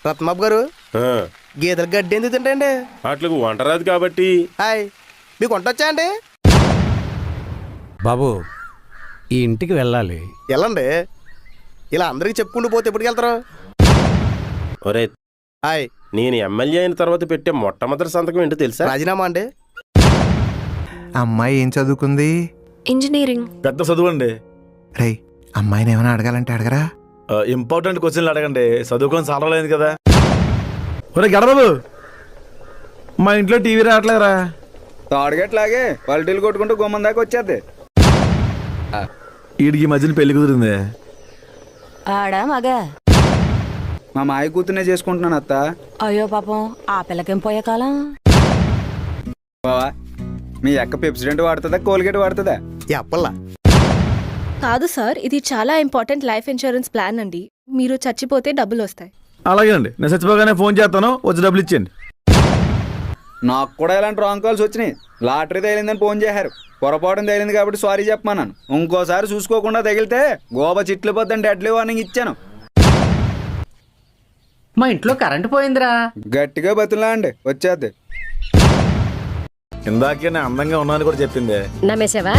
రత్నబాబు గారు ఆ, గీతలు గడ్డి ఎందుకు తింటండి? వాటికి వంట రాదు కాబట్టి. హాయ్, మీకు వంట వచ్చా అండి? బాబు ఈ ఇంటికి వెళ్ళాలి. వెళ్ళండి. ఇలా అందరికి చెప్పుకుంటూ పోతే ఎప్పటికి వెళ్తారు? ఒరే, హాయ్, నేను ఎమ్మెల్యే అయిన తర్వాత పెట్టే మొట్టమొదటి సంతకం ఏంటో తెలుసా? రాజీనామా అండి. అమ్మాయి ఏం చదువుకుంది? ఇంజనీరింగ్. పెద్ద చదువు అండి. రే, అమ్మాయిని ఏమైనా అడగాలంటే అడగరా? ఇంపార్టెంట్ క్వశ్చన్లు అడగండి, చదువుకొని సాలలేదు కదా. ఒరే గడబాబు, మా ఇంట్లో టీవీ రావట్లేదురా. తాడుగట్లాగే పల్టీలు కొట్టుకుంటూ గుమ్మం దాకా వచ్చేది. వీడికి ఈ మధ్యన పెళ్లి కుదిరింది. ఆడా మగా? మా మాయ కూతుర్నే చేసుకుంటున్నాను అత్త. అయ్యో పాపం, ఆ పిల్లకేం పోయే కాలం. బావా, మీ అక్క పెప్సిడెంట్ వాడుతుందా కోల్గేట్ వాడుతుందా? ఈ అప్పల్లా కాదు సార్, ఇది చాలా ఇంపార్టెంట్ లైఫ్ ఇన్సూరెన్స్ ప్లాన్ అండి. మీరు చచ్చిపోతే డబ్బులు వస్తాయి. అలాగేనండి, నేను చచ్చిపోగానే ఫోన్ చేస్తాను, వచ్చి డబ్బులు ఇచ్చేయండి. నాకు కూడా ఇలాంటి రాంగ్ కాల్స్ వచ్చినాయి. లాటరీ తగిలిందని ఫోన్ చేశారు. పొరపాటున తగిలింది కాబట్టి సారీ చెప్పమన్నాను. ఇంకోసారి చూసుకోకుండా తగిలితే గోబ చిట్లు పోద్దని డెడ్లీ వార్నింగ్ ఇచ్చాను. మా ఇంట్లో కరెంటు పోయిందిరా. గట్టిగా బతులా అండి వచ్చేద్ది. ఇందాకే నేను అందంగా ఉన్నాను కూడా చెప్పింది. నమ్మేసావా?